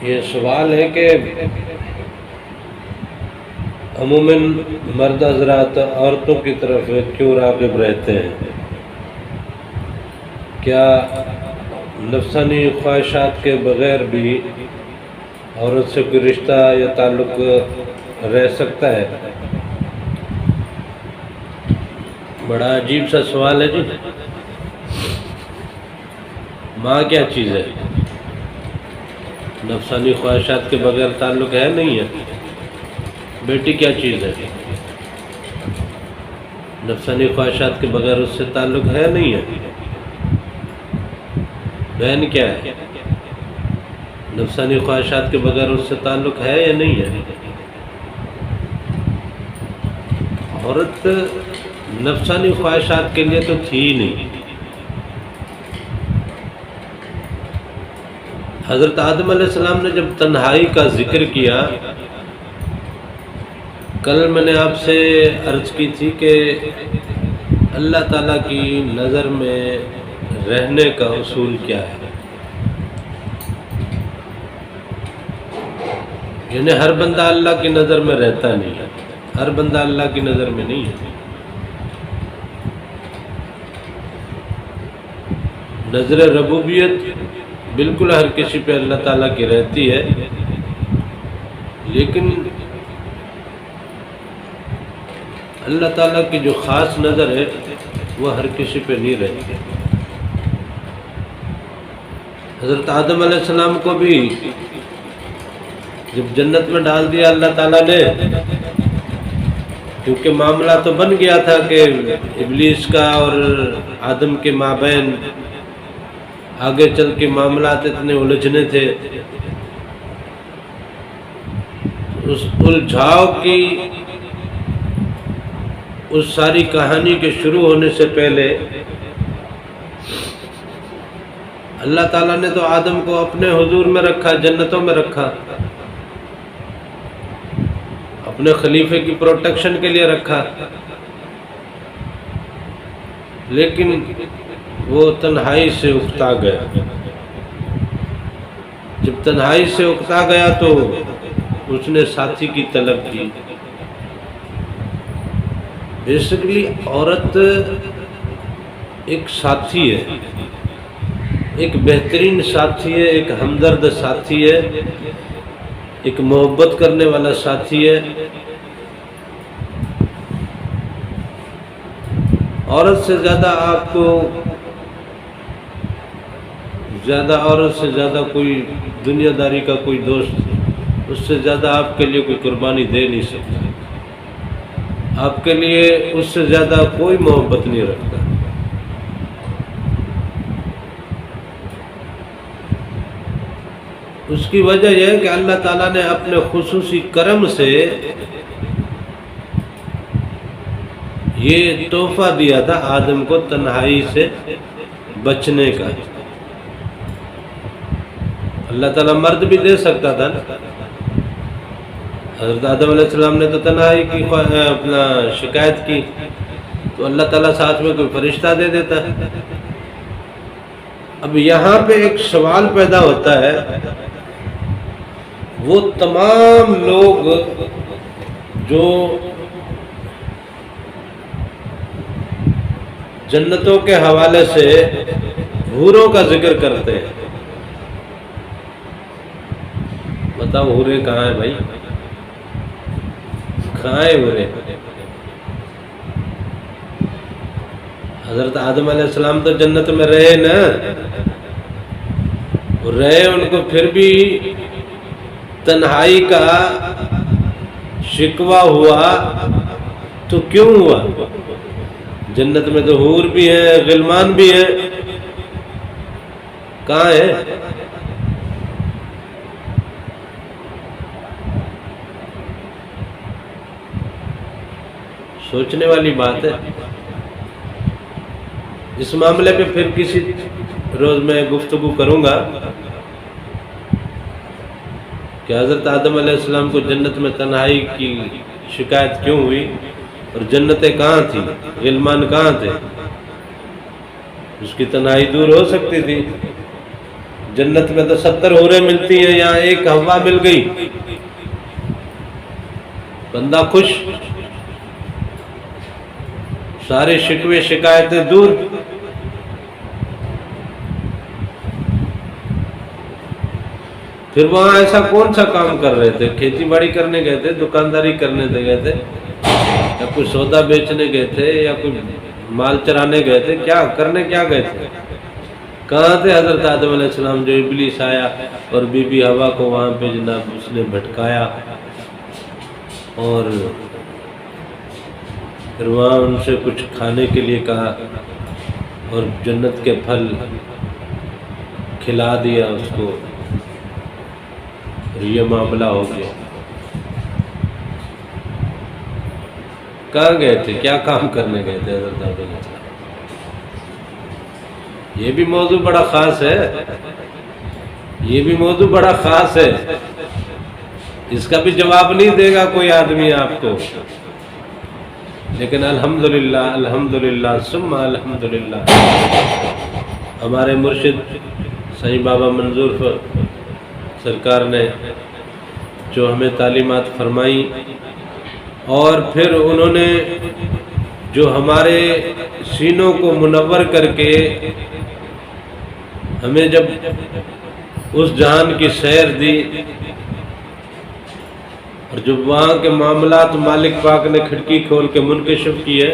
یہ سوال ہے کہ عموماً مرد حضرات عورتوں کی طرف کیوں راغب رہتے ہیں؟ کیا نفسانی خواہشات کے بغیر بھی عورت سے کوئی رشتہ یا تعلق رہ سکتا ہے؟ بڑا عجیب سا سوال ہے جی۔ ماں کیا چیز ہے؟ نفسانی خواہشات کے بغیر تعلق ہے نہیں ہے؟ بیٹی کیا چیز ہے؟ نفسانی خواہشات کے بغیر اس سے تعلق ہے نہیں ہے؟ بہن کیا ہے؟ نفسانی خواہشات کے بغیر اس سے تعلق ہے یا نہیں ہے؟ عورت نفسانی خواہشات کے لیے تو تھی ہی نہیں۔ حضرت آدم علیہ السلام نے جب تنہائی کا ذکر کیا، کل میں نے آپ سے عرض کی تھی کہ اللہ تعالیٰ کی نظر میں رہنے کا اصول کیا ہے؟ یعنی ہر بندہ اللہ کی نظر میں رہتا نہیں ہے، ہر بندہ اللہ کی نظر میں نہیں ہے۔ نظر ربوبیت بالکل ہر کسی پہ اللہ تعالیٰ کی رہتی ہے، لیکن اللہ تعالیٰ کی جو خاص نظر ہے وہ ہر کسی پہ نہیں رہتی۔ حضرت آدم علیہ السلام کو بھی جب جنت میں ڈال دیا اللہ تعالیٰ نے، کیونکہ معاملہ تو بن گیا تھا کہ ابلیس کا اور آدم کے مابین آگے چل کے معاملات اتنے الجھنے تھے، اس الجھاؤ کی اس ساری کہانی کے شروع ہونے سے پہلے اللہ تعالیٰ نے تو آدم کو اپنے حضور میں رکھا، جنتوں میں رکھا، اپنے خلیفے کی پروٹیکشن کے لیے رکھا، لیکن وہ تنہائی سے اکتا گیا۔ جب تنہائی سے اکتا گیا تو اس نے ساتھی کی طلب کی۔ بیسیکلی عورت ایک ساتھی ہے، ایک بہترین ساتھی ہے، ایک ہمدرد ساتھی ہے، ایک محبت کرنے والا ساتھی ہے۔ عورت سے زیادہ آپ کو عورت سے زیادہ کوئی دنیا داری کا کوئی دوست اس سے زیادہ آپ کے لیے کوئی قربانی دے نہیں سکتا، آپ کے لیے اس سے زیادہ کوئی محبت نہیں رکھتا۔ اس کی وجہ یہ ہے کہ اللہ تعالیٰ نے اپنے خصوصی کرم سے یہ تحفہ دیا تھا آدم کو تنہائی سے بچنے کا۔ اللہ تعالیٰ مرد بھی دے سکتا تھا نا، حضرت آدم علیہ السلام نے تو تنہائی کی اپنا شکایت کی تو اللہ تعالیٰ ساتھ میں کوئی فرشتہ دے دیتا۔ اب یہاں پہ ایک سوال پیدا ہوتا ہے، وہ تمام لوگ جو جنتوں کے حوالے سے حوروں کا ذکر کرتے ہیں، بتاؤ حوریں کہاں ہیں بھائی؟ کہاں ہیں حوریں؟ حضرت آدم علیہ السلام تو جنت میں رہے نا، رہے، ان کو پھر بھی تنہائی کا شکوہ ہوا تو کیوں ہوا؟ جنت میں تو حور بھی ہیں، غلمان بھی ہیں، کہاں ہیں؟ سوچنے والی بات ہے۔ اس معاملے پہ پھر کسی روز میں گفتگو کروں گا کہ حضرت آدم علیہ السلام کو جنت میں تنہائی کی شکایت کیوں ہوئی اور جنتیں کہاں تھیں، غلمان کہاں تھے؟ اس کی تنہائی دور ہو سکتی تھی، جنت میں تو 70 حوریں ملتی ہیں، یہاں ایک حوا مل گئی، بندہ خوش، سارے شکوے شکایتیں دور۔ پھر وہاں ایسا کون سا کام کر رہے تھے؟ کھیتی باڑی کرنے گئے تھے، دکانداری کرنے گئے تھے، یا کوئی سودا بیچنے گئے تھے، یا کوئی مال چرانے گئے تھے؟ کیا کرنے کیا گئے تھے؟ کہاں تھے حضرت آدم علیہ السلام جو ابلیس آیا اور بی بی حوا کو وہاں پہ جناب اس نے بھٹکایا، اور پھر وہاں ان سے کچھ کھانے کے لیے کہا اور جنت کے پھل کھلا دیا اس کو، اور یہ معاملہ ہو گیا۔ کہاں گئے تھے؟ کیا کام کرنے گئے تھے حضرت آدم علیہ السلام؟ یہ بھی موضوع بڑا خاص ہے، یہ بھی موضوع بڑا خاص ہے، اس کا بھی جواب نہیں دے گا کوئی آدمی آپ کو، لیکن الحمدللہ الحمدللہ ثم الحمدللہ ہمارے مرشد سائیں بابا منظور سرکار نے جو ہمیں تعلیمات فرمائی، اور پھر انہوں نے جو ہمارے سینوں کو منور کر کے ہمیں جب اس جہان کی سیر دی، اور جب وہاں کے معاملات مالک پاک نے کھڑکی کھول کے منکشف کیے،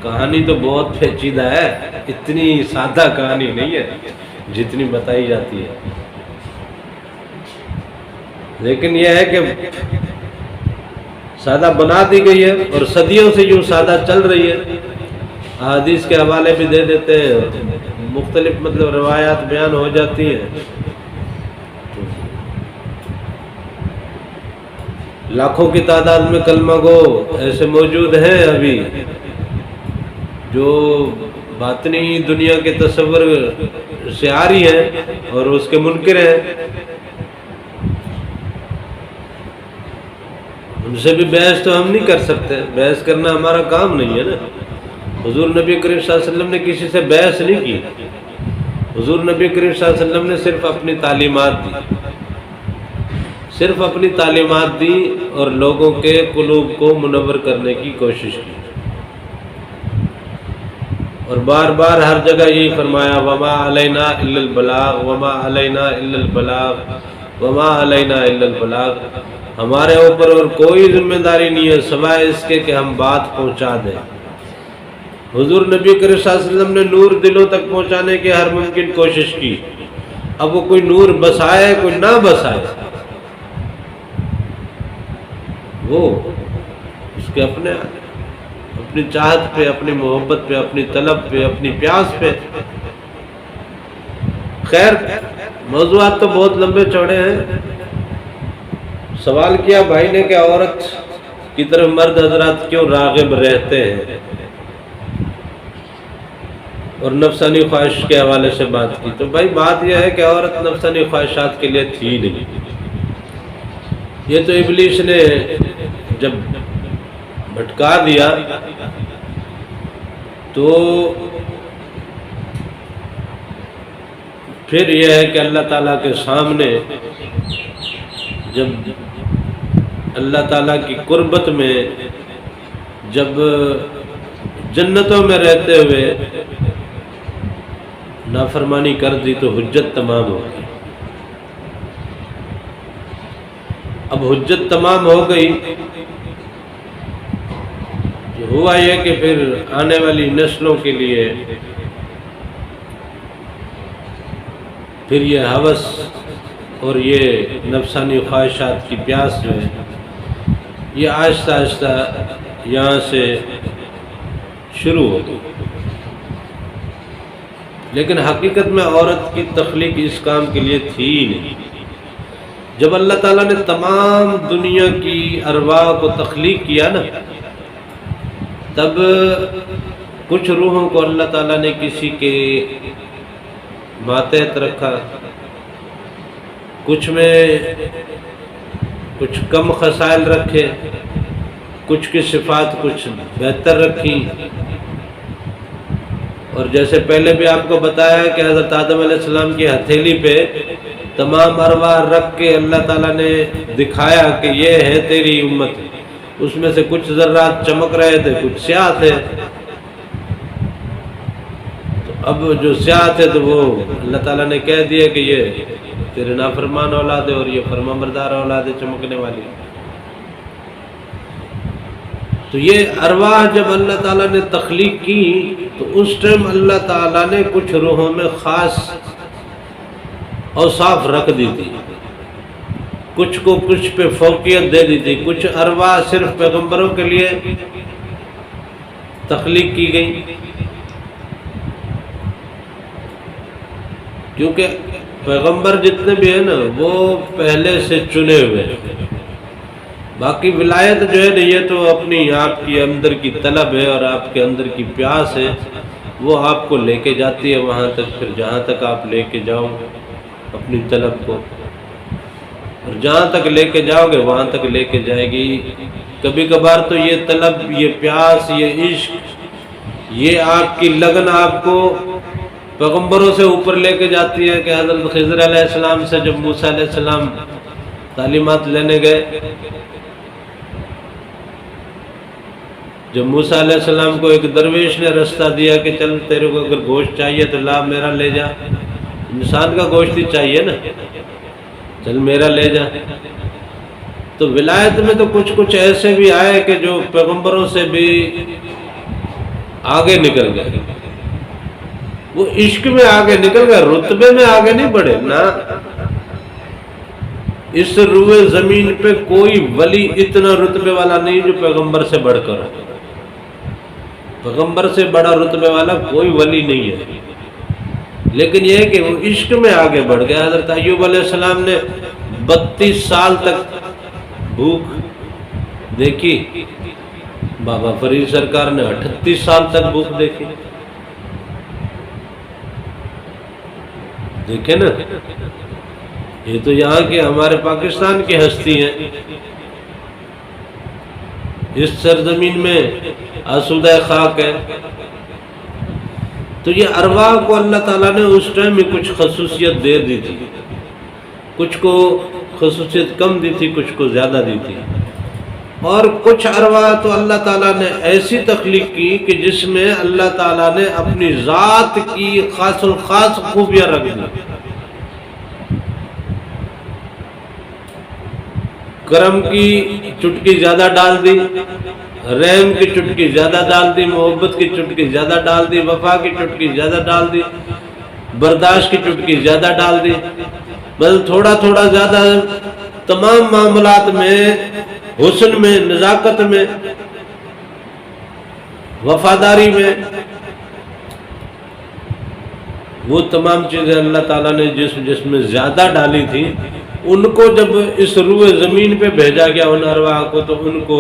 کہانی تو بہت پیچیدہ ہے، اتنی سادہ کہانی نہیں ہے جتنی بتائی جاتی ہے، لیکن یہ ہے کہ سادہ بنا دی گئی ہے اور صدیوں سے یوں سادہ چل رہی ہے۔ احادیث کے حوالے بھی دے دیتے ہیں، مختلف مطلب روایات بیان ہو جاتی ہیں، لاکھوں کی تعداد میں کلمہ گو ایسے موجود ہیں ابھی جو باطنی دنیا کے تصور سے آ رہی ہیں اور اس کے منکر ہیں، ان سے بھی بحث تو ہم نہیں کر سکتے، بحث کرنا ہمارا کام نہیں ہے نا۔ حضور نبی کریم صلی اللہ علیہ وسلم نے کسی سے بحث نہیں کی، حضور نبی کریم صلی اللہ علیہ وسلم نے صرف اپنی تعلیمات دی، صرف اپنی تعلیمات دی اور لوگوں کے قلوب کو منور کرنے کی کوشش کی، اور بار بار ہر جگہ یہی فرمایا وما علینا الا البلاغ، وما علینا الا البلاغ، وما علینا الا البلاغ، ہمارے اوپر اور کوئی ذمہ داری نہیں ہے سوائے اس کے کہ ہم بات پہنچا دیں۔ حضور نبی کریم صلی اللہ علیہ وسلم نے نور دلوں تک پہنچانے کی ہر ممکن کوشش کی، اب وہ کوئی نور بسائے کوئی نہ بسائے، وہ اس کے اپنی چاہت پہ، اپنی محبت پہ، اپنی طلب پہ، اپنی پیاس پہ۔ خیر موضوعات تو بہت لمبے چوڑے ہیں۔ سوال کیا بھائی نے کہ عورت کی طرف مرد حضرات کیوں راغب رہتے ہیں، اور نفسانی خواہش کے حوالے سے بات کی، تو بھائی بات یہ ہے کہ عورت نفسانی خواہشات کے لیے تھی نہیں، یہ تو ابلیس نے جب بھٹکا دیا تو پھر یہ ہے کہ اللہ تعالیٰ کے سامنے جب اللہ تعالیٰ کی قربت میں جب جنتوں میں رہتے ہوئے نافرمانی کر دی تو حجت تمام ہو گئی۔ اب حجت تمام ہو گئی، ہوا یہ کہ پھر آنے والی نسلوں کے لیے پھر یہ ہوس اور یہ نفسانی خواہشات کی پیاس جو ہے یہ آہستہ آہستہ یہاں سے شروع ہو گئی، لیکن حقیقت میں عورت کی تخلیق اس کام کے لیے تھی ہی نہیں۔ جب اللہ تعالیٰ نے تمام دنیا کی ارواح کو تخلیق کیا نا، تب کچھ روحوں کو اللہ تعالیٰ نے کسی کے ماتحت رکھا، کچھ میں کچھ کم خصائل رکھے، کچھ کی صفات کچھ بہتر رکھی، اور جیسے پہلے بھی آپ کو بتایا کہ حضرت آدم علیہ السلام کی ہتھیلی پہ تمام ارواح رکھ کے اللہ تعالیٰ نے دکھایا کہ یہ ہے تیری امت، اس میں سے کچھ ذرات چمک رہے تھے، کچھ سیاہ تھے، تو اب جو سیاہ تھے تو وہ اللہ تعالیٰ نے کہہ دیا کہ یہ تیرے نافرمان اولاد ہے اور یہ فرما بردار اولاد ہے چمکنے والی۔ تو یہ ارواح جب اللہ تعالیٰ نے تخلیق کی تو اس ٹائم اللہ تعالیٰ نے کچھ روحوں میں خاص اوصاف رکھ دی تھی، کچھ کو کچھ پہ فوقیت دے دی تھی، کچھ ارواح صرف پیغمبروں کے لیے تخلیق کی گئی، کیونکہ پیغمبر جتنے بھی ہیں نا وہ پہلے سے چنے ہوئے ہیں۔ باقی ولایت جو ہے نا یہ تو اپنی آپ کی اندر کی طلب ہے اور آپ کے اندر کی پیاس ہے، وہ آپ کو لے کے جاتی ہے وہاں تک، پھر جہاں تک آپ لے کے جاؤ اپنی طلب کو، اور جہاں تک لے کے جاؤ گے وہاں تک لے کے جائے گی۔ کبھی کبھار تو یہ طلب، یہ پیاس، یہ عشق، یہ آپ کی لگن آپ کو پیغمبروں سے اوپر لے کے جاتی ہے کہ حضرت خضر علیہ السلام سے جب موسیٰ علیہ السلام تعلیمات لینے گئے، جب موسیٰ علیہ السلام کو ایک درویش نے رستہ دیا کہ چل تیرے کو اگر گوشت چاہیے تو لا میرا لے جا، انسان کا گوشت ہی چاہیے نا، چل میرا لے جا۔ تو ولایت میں تو کچھ ایسے بھی آئے کہ جو پیغمبروں سے بھی آگے نکل گئے، وہ عشق میں آگے نکل گئے، رتبے میں آگے نہیں بڑھے نا۔ اس روئے زمین پہ کوئی ولی اتنا رتبے والا نہیں جو پیغمبر سے بڑھ کر ہو، پیغمبر سے بڑا رتبے والا کوئی ولی نہیں ہے، لیکن یہ ہے کہ وہ عشق میں آگے بڑھ گیا۔ حضرت ایوب علیہ السلام نے 32 سال تک بھوک دیکھی، بابا فرید سرکار نے 38 سال تک بھوک دیکھی، دیکھیں نا، یہ تو یہاں کے ہمارے پاکستان کی ہستی ہیں، اس سرزمین میں آسودہ خاک ہے۔ تو یہ ارواح کو اللہ تعالیٰ نے اس ٹائم میں کچھ خصوصیت دے دی تھی، کچھ کو خصوصیت کم دی تھی، کچھ کو زیادہ دی تھی، اور کچھ ارواح تو اللہ تعالیٰ نے ایسی تخلیق کی کہ جس میں اللہ تعالیٰ نے اپنی ذات کی خاص الخاص خوبیاں رکھ دی۔ کرم کی چٹکی زیادہ ڈال دی، رحم کی چٹکی زیادہ ڈال دی، محبت کی چٹکی زیادہ ڈال دی، وفا کی چٹکی زیادہ ڈال دی، برداشت کی چٹکی زیادہ ڈال دی، بس تھوڑا تھوڑا زیادہ تمام معاملات میں، حسن میں، نزاکت میں، وفاداری میں، وہ تمام چیزیں اللہ تعالیٰ نے جس میں زیادہ ڈالی تھی، ان کو جب اس روئے زمین پہ بھیجا گیا ان ارواح کو، تو ان کو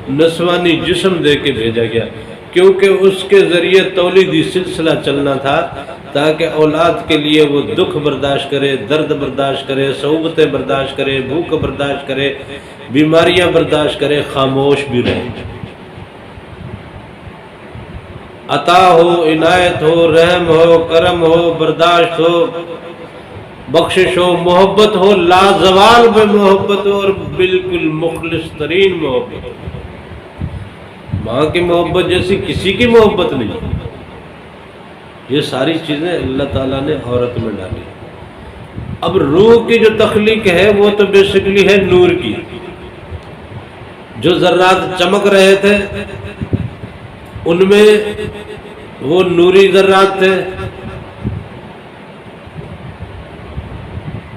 نسوانی جسم دے کے بھیجا گیا، کیونکہ اس کے ذریعے تولیدی سلسلہ چلنا تھا، تاکہ اولاد کے لیے وہ دکھ برداشت کرے، درد برداشت کرے، صعوبتیں برداشت کرے، بھوک برداشت کرے، بیماریاں برداشت کرے، خاموش بھی رہے۔ عطا ہو، عنایت ہو، رحم ہو، کرم ہو، برداشت ہو، بخشش ہو، محبت ہو، لازوال میں محبت ہو، اور بالکل مخلص ترین محبت ہو۔ ماں کی محبت جیسی کسی کی محبت نہیں۔ یہ ساری چیزیں اللہ تعالیٰ نے عورت میں ڈالی۔ اب روح کی جو تخلیق ہے وہ تو بیسیکلی ہے نور کی، جو ذرات چمک رہے تھے ان میں وہ نوری ذرات تھے،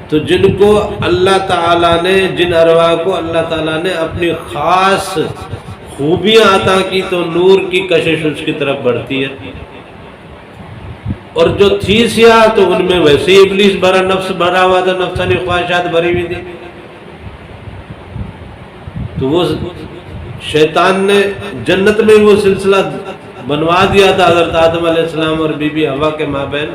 تو جن کو اللہ تعالیٰ نے، جن ارواح کو اللہ تعالیٰ نے اپنی خاص خوبیاں عطا کی، تو نور کی کشش اس کی طرف بڑھتی ہے، اور جو تھی سیاہ تو ان میں ویسے ہی ابلیس بھرا، نفس بھرا ہوا تھا، نفسانی خواہشات بھری ہوئی تھی، تو وہ شیطان نے جنت میں وہ سلسلہ بنوا دیا تھا حضرت آدم علیہ السلام اور بی بی حوا کے مابین،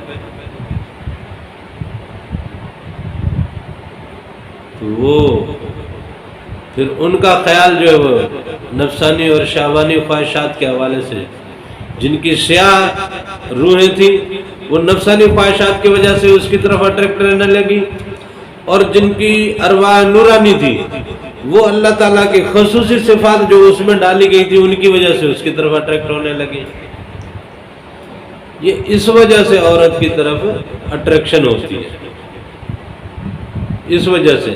تو وہ پھر ان کا خیال جو ہے وہ نفسانی اور شہوانی خواہشات کے حوالے سے جن کی سیاہ روحیں تھیں وہ نفسانی خواہشات کی وجہ سے اس کی طرف اٹریکٹ رہنے لگی، اور جن کی ارواح نورانی تھی وہ اللہ تعالیٰ کی خصوصی صفات جو اس میں ڈالی گئی تھی ان کی وجہ سے اس کی طرف اٹریکٹ ہونے لگی۔ یہ اس وجہ سے عورت کی طرف اٹریکشن ہوتی ہے، اس وجہ سے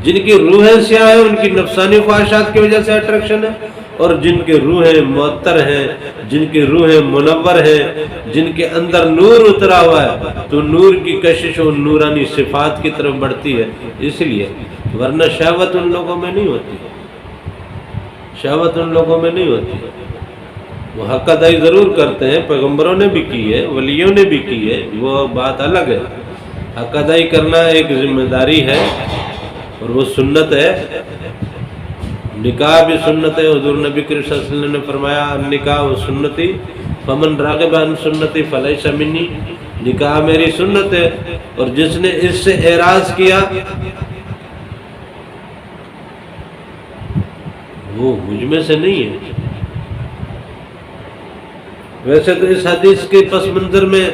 جن کی روحیں سیاہ ہیں ان کی نفسانی خواہشات کی وجہ سے اٹریکشن ہے، اور جن کے روحیں معطر ہیں، جن کی روحیں منور ہیں، جن کے اندر نور اترا ہوا ہے تو نور کی کشش اور نورانی صفات کی طرف بڑھتی ہے، اس لیے، ورنہ شہوت ان لوگوں میں نہیں ہوتی، شہوت ان لوگوں میں نہیں ہوتی۔ وہ حق ادائی ضرور کرتے ہیں، پیغمبروں نے بھی کی ہے، ولیوں نے بھی کی ہے، وہ بات الگ ہے۔ حق ادائی کرنا ایک ذمہ داری ہے اور وہ سنت ہے، نکاح بھی سنت ہے۔ حضور نبی کریم صلی اللہ علیہ وسلم نے فرمایا النکاح و سنتی فمن راغب عن سنتی فلیس منی، نکاح میری سنت ہے اور جس نے اس سے اعراض کیا وہ مجھ میں سے نہیں ہے۔ ویسے تو اس حدیث کے پس منظر میں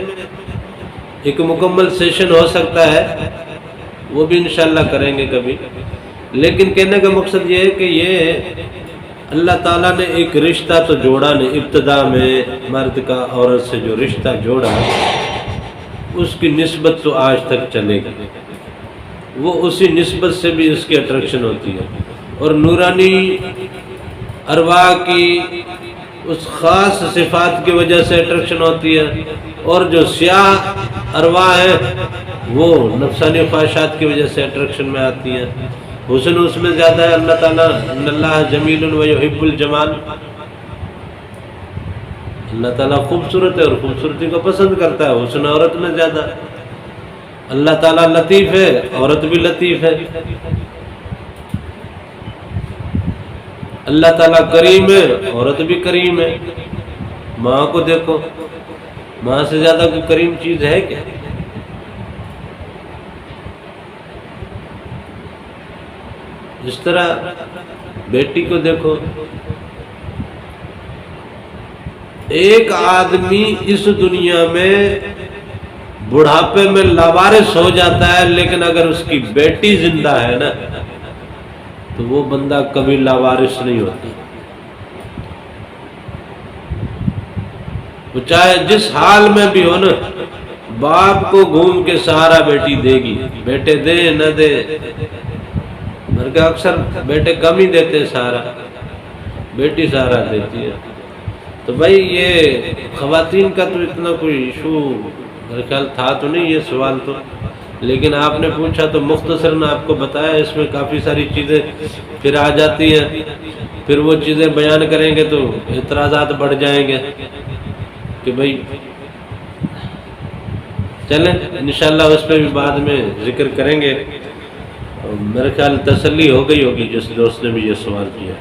ایک مکمل سیشن ہو سکتا ہے، وہ بھی انشاءاللہ کریں گے کبھی، لیکن کہنے کا مقصد یہ ہے کہ یہ اللہ تعالیٰ نے ایک رشتہ تو جوڑا نہیں، ابتدا میں مرد کا عورت سے جو رشتہ جوڑا اس کی نسبت تو آج تک چلے گی، وہ اسی نسبت سے بھی اس کی اٹریکشن ہوتی ہے، اور نورانی ارواح کی اس خاص صفات کی وجہ سے اٹریکشن ہوتی ہے، اور جو سیاہ ارواح ہیں وہ نفسانی خواہشات کی وجہ سے اٹریکشن میں آتی ہیں۔ حسن اس میں زیادہ ہے، اللہ تعالیٰ ان اللہ جمیل ویحب الجمال، اللہ تعالیٰ خوبصورت ہے اور خوبصورتی کو پسند کرتا ہے، حسن عورت میں زیادہ ہے۔ اللہ تعالیٰ لطیف ہے، عورت بھی لطیف ہے۔ اللہ تعالیٰ کریم ہے، عورت بھی کریم ہے۔ ماں کو دیکھو، ماں سے زیادہ کوئی کریم چیز ہے کیا؟ اس طرح بیٹی کو دیکھو، ایک آدمی اس دنیا میں بڑھاپے میں لاوارث ہو جاتا ہے، لیکن اگر اس کی بیٹی زندہ ہے نا تو وہ بندہ کبھی لاوارث نہیں ہوتا، وہ چاہے جس حال میں بھی ہو نا، باپ کو گھوم کے سہارا بیٹی دے گی، بیٹے دے نہ دے، بلکہ اکثر بیٹے کم ہی دیتے سہارا، بیٹی سہارا دیتی ہے۔ تو بھائی یہ خواتین کا تو اتنا کوئی ایشو میرے خیال تھا تو نہیں یہ سوال تو، لیکن آپ نے پوچھا تو مختصراً آپ کو بتایا، اس میں کافی ساری چیزیں پھر آ جاتی ہیں، پھر وہ چیزیں بیان کریں گے تو اعتراضات بڑھ جائیں گے کہ بھائی چلیں انشاءاللہ اس پہ بھی بعد میں ذکر کریں گے۔ میرے خیال تسلی ہو گئی ہوگی جس دوست نے بھی یہ سوال کیا۔